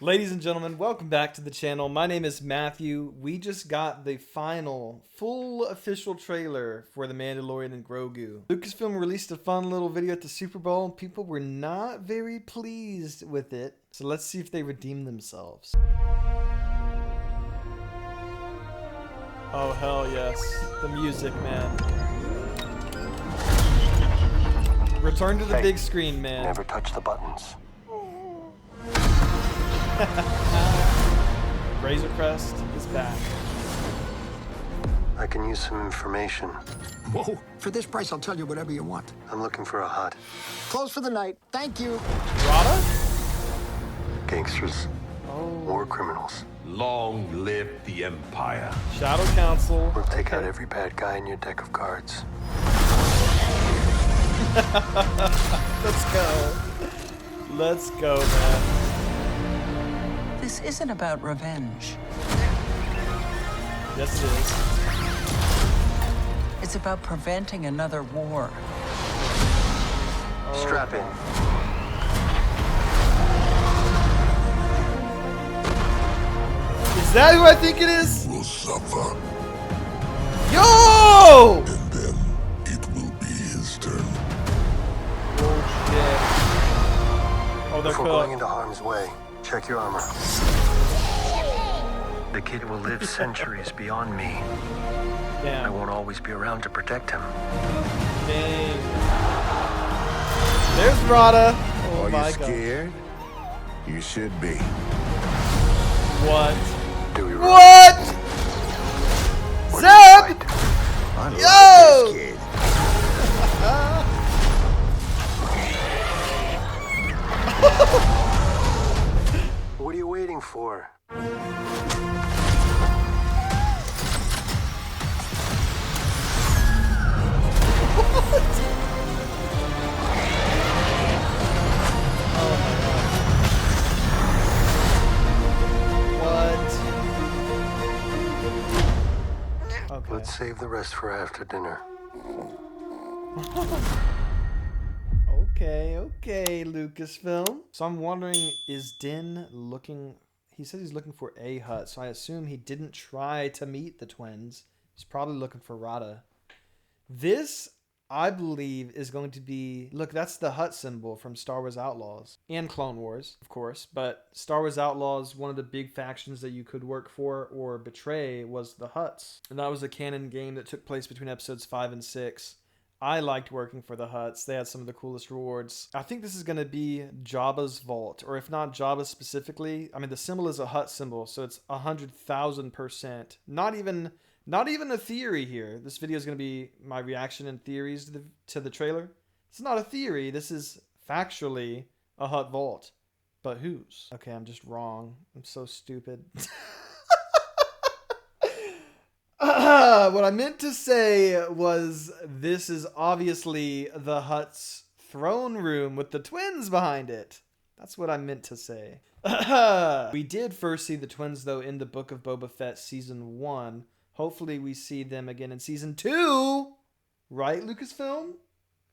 Ladies and gentlemen, welcome back to the channel. My name is Matthew. We just got the final, full official trailer for The Mandalorian and Grogu. Lucasfilm released a fun little video at the Super Bowl. People were not very pleased with it. So let's see if they redeem themselves. Oh, hell yes. The music, man. Return to the big screen, man. Never touch the buttons. Razor Crest is back. I can use some information. Whoa, for this price, I'll tell you whatever you want. I'm looking for a hut. Close for the night. Thank you. Rada? Gangsters. Oh. War criminals. Long live the Empire. Shadow Council. We'll take out every bad guy in your deck of cards. Let's go. Let's go, man. This isn't about revenge. Yes, it is. It's about preventing another war. Oh. Strap in. Is that who I think it is? Will suffer, Yo! and then it will be his turn. Oh, shit. Oh, they're Before going cooked. into harm's way, check your armor. The kid will live centuries beyond me. I Damn. won't always be around to protect him. Dang. There's Rada. Oh Are my you god. scared? You should be. What? Do we run? What? Or do we Zeb! fight? I like Yo! this kid. What are you waiting for? What? Okay. Let's save the rest for after dinner. Okay, Lucasfilm. So I'm wondering, is Din looking... He said he's looking for a hut, so I assume he didn't try to meet the twins. He's probably looking for Rada. This, I believe, is going to be... Look, that's the hut symbol from Star Wars Outlaws. And Clone Wars, of course. But Star Wars Outlaws, one of the big factions that you could work for or betray was the Hutts. And that was a canon game that took place between episodes 5 and 6. I liked working for the Hutts. They had some of the coolest rewards. I think this is going to be Jabba's vault, or if not Jabba specifically. I mean, the symbol is a Hutt symbol, so it's 100,000%. Not even a theory here. This video is going to be my reaction and theories to the trailer. It's not a theory. This is factually a Hutt vault. But whose? Okay, I'm just wrong. I'm so stupid. What I meant to say was this is obviously the Hutt's throne room with the twins behind it. That's what I meant to say. We did first see the twins, though, in the Book of Boba Fett Season 1. Hopefully we see them again in Season 2. Right, Lucasfilm?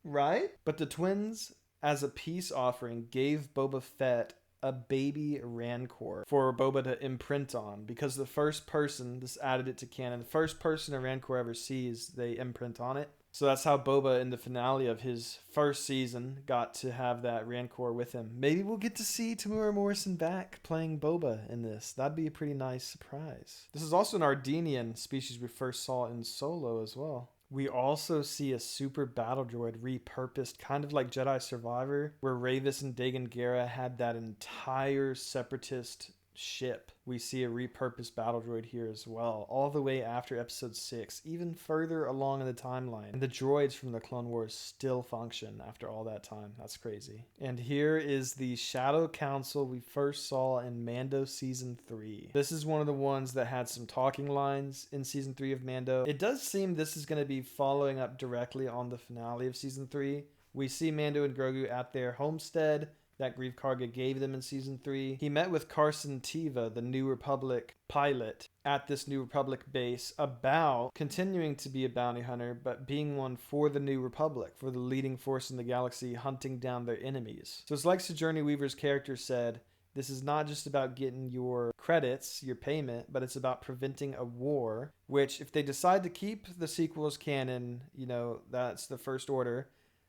Right? But the twins, as a peace offering, gave Boba Fett a baby Rancor for Boba to imprint on, because the first person, this added it to canon, the first person a Rancor ever sees, they imprint on it. So that's how Boba, in the finale of his first season, got to have that Rancor with him. Maybe we'll get to see Temuera Morrison back playing Boba in this. That'd be a pretty nice surprise. This is also an Ardenian species we first saw in Solo as well. We also see a super battle droid repurposed, kind of like Jedi Survivor, where Ravis and DAGAN GERA had that entire separatist ship. We see a repurposed battle droid here as well, all the way after episode 6, even further along in the timeline. And the droids from the Clone Wars still function after all that time. That's crazy. And here is the Shadow Council we first saw in Mando Season 3. This is one of the ones that had some talking lines in Season 3 of Mando. It does seem this is going to be following up directly on the finale of Season 3. We see Mando and Grogu at their homestead that Greef Karga gave them in Season 3. He met with Carson Teva, the New Republic pilot, at this New Republic base about continuing to be a bounty hunter, but being one for the New Republic, for the leading force in the galaxy, hunting down their enemies. So it's like Sojourner Weaver's character said, This is not just about getting your credits, your payment, but it's about preventing a war, which if they decide to keep the sequels canon, you know, that's the First Order.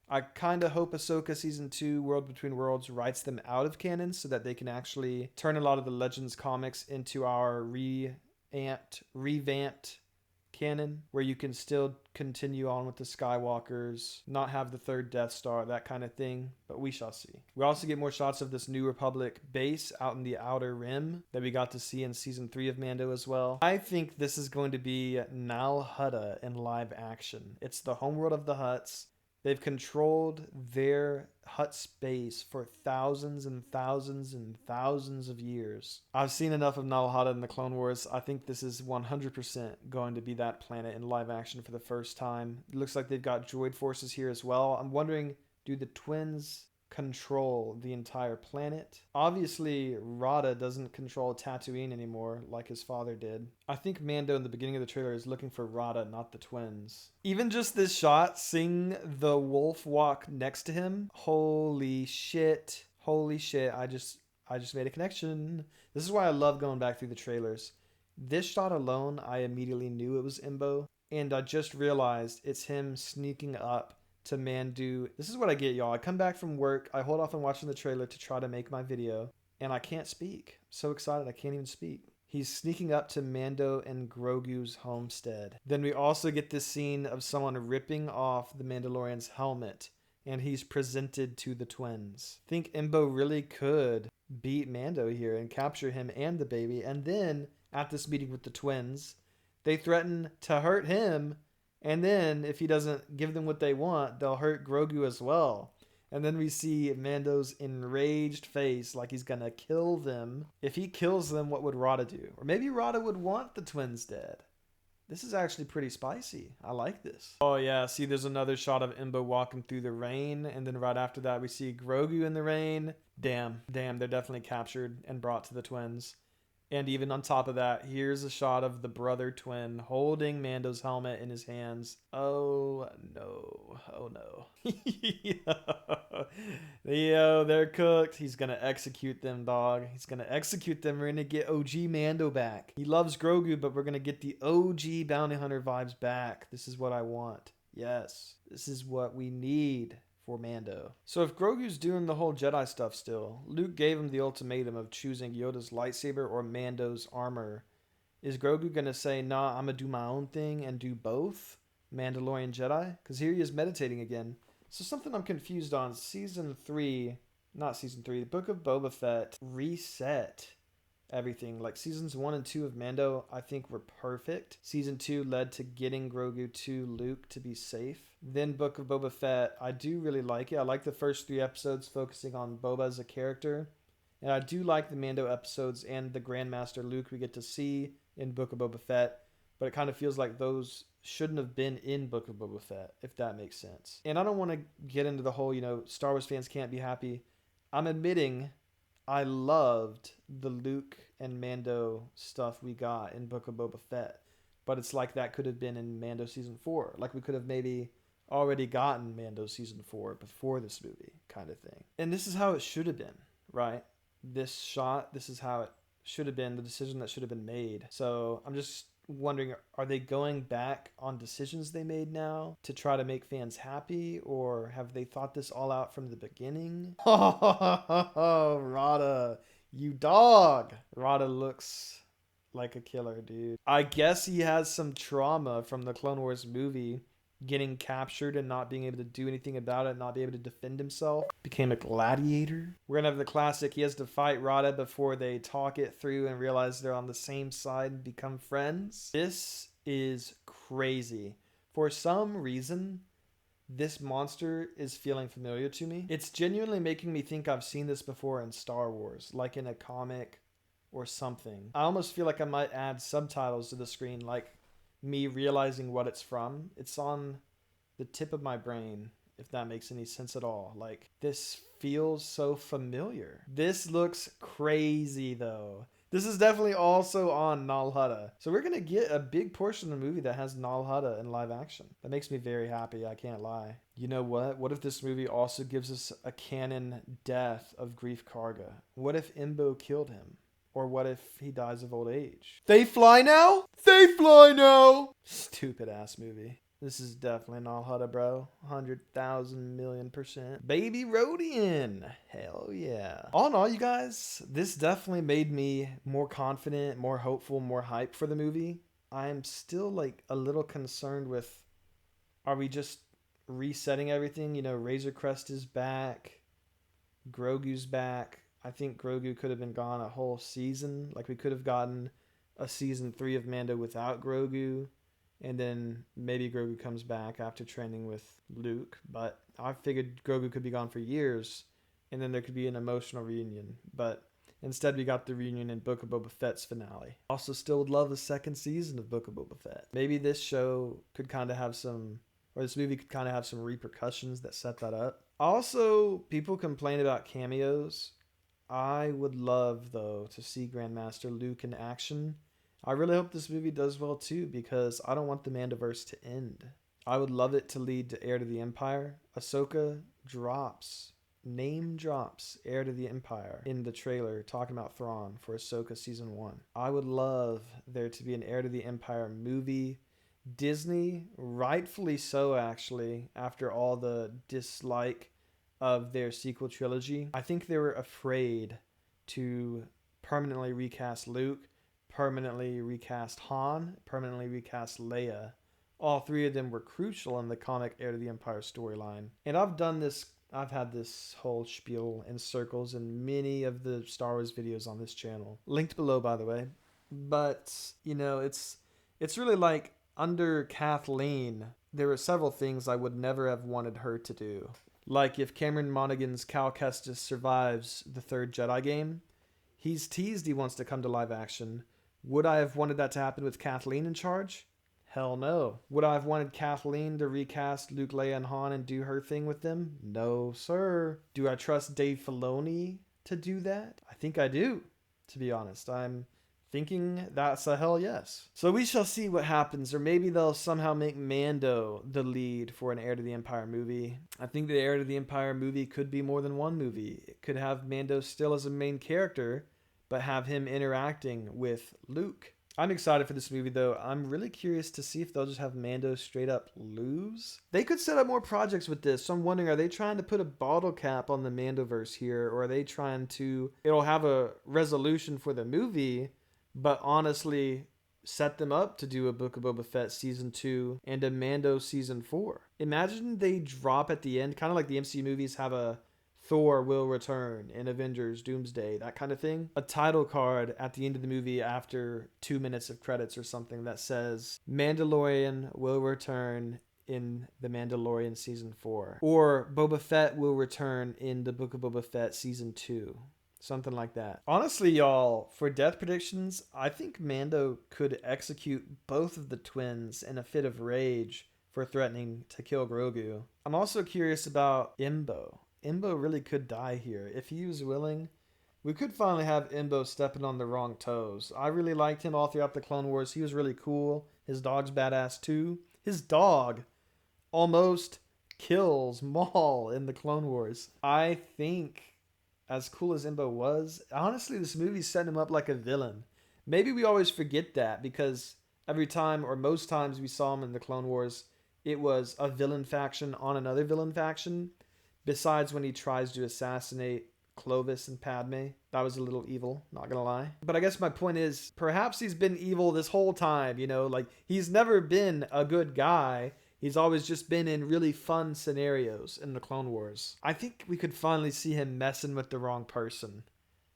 I kind of hope Ahsoka Season 2 World Between Worlds writes them out of canon so that they can actually turn a lot of the Legends comics into our revamped canon, where you can still continue on with the Skywalkers, not have the third Death Star, that kind of thing, but we shall see. We also get more shots of this New Republic base out in the Outer Rim that we got to see in Season 3 of Mando as well. I think this is going to be Nal Hutta in live action. It's the homeworld of the Hutts. They've controlled their Hutt space for thousands and thousands and thousands of years. I've seen enough of Nal Hutta in the Clone Wars. I think this is 100% going to be that planet in live action for the first time. It looks like they've got droid forces here as well. I'm wondering, do the twins control the entire planet? Obviously, Rada doesn't control Tatooine anymore like his father did. I think Mando in the beginning of the trailer is looking for Rada, not the twins. Even just this shot, seeing the wolf walk next to him, holy shit. Holy shit, I just made a connection. This is why I love going back through the trailers. This shot alone, I immediately knew it was Imbo, and I just realized it's him sneaking up to Mando. This is what I get, y'all. I come back from work, I hold off on watching the trailer to try to make my video, and I can't speak. I'm so excited I can't even speak. He's sneaking up to Mando and Grogu's homestead. Then we also get this scene of someone ripping off the Mandalorian's helmet, and he's presented to the twins. I think Imbo really could beat Mando here and capture him and the baby, and then at this meeting with the twins, they threaten to hurt him. And then, if he doesn't give them what they want, they'll hurt Grogu as well. And then we see Mando's enraged face, like he's gonna kill them. If he kills them, what would Rada do? Or maybe Rada would want the twins dead. This is actually pretty spicy. I like this. Oh yeah, see there's another shot of Imbo walking through the rain. And then right after that, we see Grogu in the rain. Damn, they're definitely captured and brought to the twins. And even on top of that, here's a shot of the brother twin holding Mando's helmet in his hands. Oh no. Oh no. Yo, they're cooked. He's gonna execute them, dog. He's gonna execute them. We're gonna get OG Mando back. He loves Grogu, but we're gonna get the OG bounty hunter vibes back. This is what I want. Yes. This is what we need for Mando. So if Grogu's doing the whole Jedi stuff still, Luke gave him the ultimatum of choosing Yoda's lightsaber or Mando's armor. Is Grogu gonna say, nah, I'm gonna do my own thing and do both? Mandalorian Jedi? Because here he is meditating again. So something I'm confused on. The Book of Boba Fett reset everything. Like seasons 1 and 2 of Mando, I think were perfect. Season 2 led to getting Grogu to Luke to be safe. Then Book of Boba Fett, I do really like it. I like the first 3 episodes focusing on Boba as a character. And I do like the Mando episodes and the Grandmaster Luke we get to see in Book of Boba Fett. But it kind of feels like those shouldn't have been in Book of Boba Fett, if that makes sense. And I don't want to get into the whole, Star Wars fans can't be happy. I'm admitting I loved the Luke and Mando stuff we got in Book of Boba Fett. But it's like that could have been in Mando Season 4. Like we could have maybe already gotten Mando Season 4 before this movie kind of thing. And this is how it should have been, right? This is how it should have been, the decision that should have been made. So I'm just wondering, are they going back on decisions they made now to try to make fans happy, or have they thought this all out from the beginning? Oh, Rada, you dog. Rada looks like a killer, dude. I guess he has some trauma from the Clone Wars movie, getting captured and not being able to do anything about it, not being able to defend himself. Became a gladiator. We're gonna have the classic, he has to fight Rada before they talk it through and realize they're on the same side and become friends. This is crazy. For some reason, this monster is feeling familiar to me. It's genuinely making me think I've seen this before in Star Wars, like in a comic or something. I almost feel like I might add subtitles to the screen, like me realizing what it's from. It's on the tip of my brain, if that makes any sense at all. Like, this feels so familiar. This looks crazy though. This is definitely also on Nal Hutta. So we're going to get a big portion of the movie that has Nal Hutta in live action. That makes me very happy, I can't lie. You know what? What if this movie also gives us a canon death of Grief Karga? What if Embo killed him? Or what if he dies of old age? They fly now? They fly now! Stupid ass movie. This is definitely Nal Hutta, bro. 100,000,000,000%. Baby Rodian. Hell yeah. All in all, you guys, this definitely made me more confident, more hopeful, more hyped for the movie. I'm still like a little concerned with, are we just resetting everything? You know, Razor Crest is back. Grogu's back. I think Grogu could have been gone a whole season. Like, we could have gotten a season 3 of Mando without Grogu. And then maybe Grogu comes back after training with Luke. But I figured Grogu could be gone for years. And then there could be an emotional reunion. But instead we got the reunion in Book of Boba Fett's finale. Also still would love the second season of Book of Boba Fett. Maybe this show could kind of have some... or this movie could kind of have some repercussions that set that up. Also, people complain about cameos. I would love, though, to see Grandmaster Luke in action. I really hope this movie does well, too, because I don't want the MandoVerse to end. I would love it to lead to Heir to the Empire. Ahsoka name drops Heir to the Empire in the trailer talking about Thrawn for Ahsoka Season 1. I would love there to be an Heir to the Empire movie. Disney, rightfully so, actually, after all the dislike of their sequel trilogy. I think they were afraid to permanently recast Luke, permanently recast Han, permanently recast Leia. All three of them were crucial in the comic Heir to the Empire storyline. And I've had this whole spiel in circles in many of the Star Wars videos on this channel. Linked below, by the way. But, you know, it's really like, under Kathleen, there were several things I would never have wanted her to do. Like, if Cameron Monaghan's Cal Kestis survives the third Jedi game, he's teased he wants to come to live action. Would I have wanted that to happen with Kathleen in charge? Hell no. Would I have wanted Kathleen to recast Luke, Leia, and Han and do her thing with them? No, sir. Do I trust Dave Filoni to do that? I think I do, to be honest. I'm thinking that's a hell yes. So we shall see what happens, or maybe they'll somehow make Mando the lead for an Heir to the Empire movie. I think the Heir to the Empire movie could be more than one movie. It could have Mando still as a main character, but have him interacting with Luke. I'm excited for this movie, though. I'm really curious to see if they'll just have Mando straight up lose. They could set up more projects with this, so I'm wondering, are they trying to put a bottle cap on the MandoVerse here, or are they trying to... it'll have a resolution for the movie, but honestly set them up to do a Book of Boba Fett Season 2 and a Mando Season 4. Imagine they drop at the end, kind of like the MCU movies have a Thor will return in Avengers Doomsday, that kind of thing. A title card at the end of the movie after 2 minutes of credits or something that says Mandalorian will return in The Mandalorian Season 4. Or Boba Fett will return in the Book of Boba Fett Season 2. Something like that. Honestly, y'all, for death predictions, I think Mando could execute both of the twins in a fit of rage for threatening to kill Grogu. I'm also curious about Embo. Embo really could die here. If he was willing, we could finally have Embo stepping on the wrong toes. I really liked him all throughout the Clone Wars. He was really cool. His dog's badass too. His dog almost kills Maul in the Clone Wars. I think... as cool as Embo was, honestly, this movie's setting him up like a villain. Maybe we always forget that because every time, or most times we saw him in the Clone Wars, it was a villain faction on another villain faction. Besides when he tries to assassinate Clovis and Padme. That was a little evil, not gonna lie. But I guess my point is, perhaps he's been evil this whole time, you know? Like, he's never been a good guy. He's always just been in really fun scenarios in the Clone Wars. I think we could finally see him messing with the wrong person.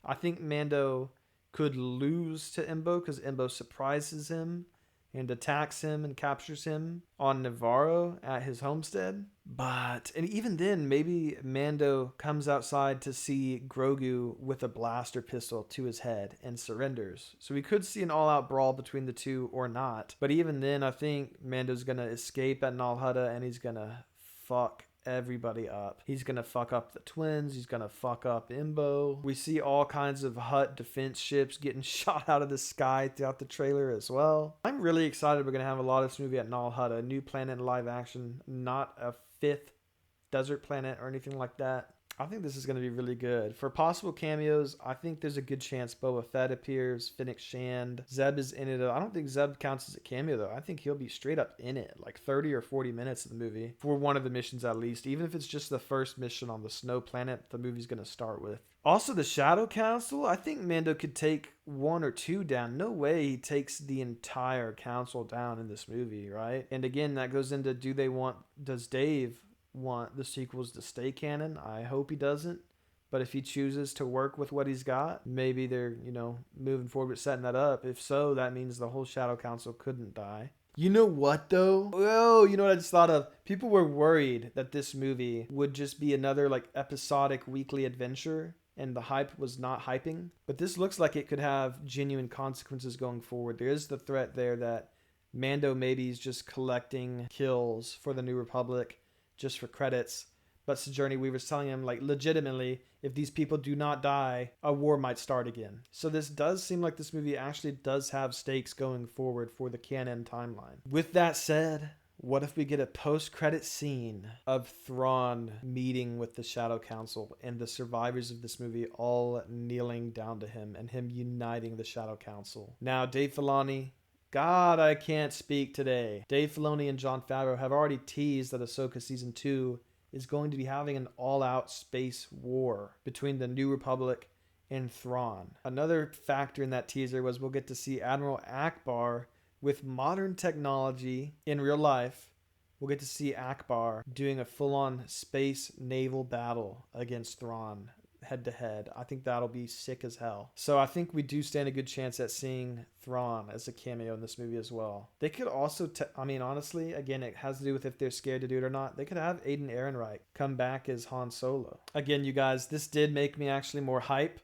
I think Mando could lose to Embo because Embo surprises him and attacks him and captures him on Navarro at his homestead. But, and even then, maybe Mando comes outside to see Grogu with a blaster pistol to his head and surrenders. So we could see an all-out brawl between the two or not. But even then, I think Mando's gonna escape at Nal Hutta and he's gonna fuck everybody up. He's gonna fuck up the twins. He's gonna fuck up Imbo. We see all kinds of Hutt defense ships getting shot out of the sky throughout the trailer as well. I'm really excited we're gonna have a lot of this movie at Nal Hutta, a new planet in live action, not a 5th desert planet or anything like that. I think this is going to be really good. For possible cameos, I think there's a good chance Boba Fett appears, Fennec Shand. Zeb is in it. I don't think Zeb counts as a cameo, though. I think he'll be straight up in it, like 30 or 40 minutes of the movie, for one of the missions at least. Even if it's just the first mission on the snow planet the movie's going to start with. Also, the Shadow Council, I think Mando could take 1 or 2 down. No way he takes the entire council down in this movie, right? And again, that goes into, does Dave want the sequels to stay canon? I hope he doesn't, but if he chooses to work with what he's got, maybe they're, moving forward with setting that up. If so, that means the whole Shadow Council couldn't die. You know what though? Oh, you know what I just thought of? People were worried that this movie would just be another like episodic weekly adventure and the hype was not hyping, but this looks like it could have genuine consequences going forward. There is the threat there that Mando maybe is just collecting kills for the New Republic just for credits, but Sojourner Weaver's telling him, like, legitimately, if these people do not die, a war might start again. So this does seem like this movie actually does have stakes going forward for the canon timeline. With that said, what if we get a post-credit scene of Thrawn meeting with the Shadow Council and the survivors of this movie all kneeling down to him and him uniting the Shadow Council? Now, Dave Filoni, God, I can't speak today. Dave Filoni and Jon Favreau have already teased that Ahsoka Season 2 is going to be having an all-out space war between the New Republic and Thrawn. Another factor in that teaser was we'll get to see Admiral Akbar with modern technology in real life. We'll get to see Akbar doing a full-on space naval battle against Thrawn head-to-head. I think that'll be sick as hell. So I think we do stand a good chance at seeing Thrawn as a cameo in this movie as well. They could also, honestly, again, it has to do with if they're scared to do it or not. They could have Aiden Ehrenreich come back as Han Solo. Again, you guys, this did make me actually more hype.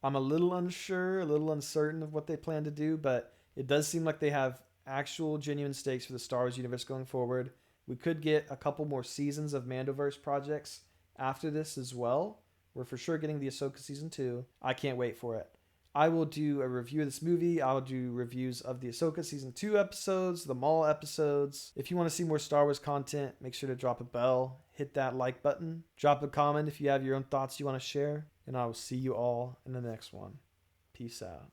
I'm a little unsure, a little uncertain of what they plan to do, but it does seem like they have actual genuine stakes for the Star Wars universe going forward. We could get a couple more seasons of MandoVerse projects after this as well. We're for sure getting the Ahsoka Season 2. I can't wait for it. I will do a review of this movie. I'll do reviews of the Ahsoka Season 2 episodes, the Maul episodes. If you want to see more Star Wars content, make sure to drop a bell, hit that like button, drop a comment if you have your own thoughts you want to share, and I will see you all in the next one. Peace out.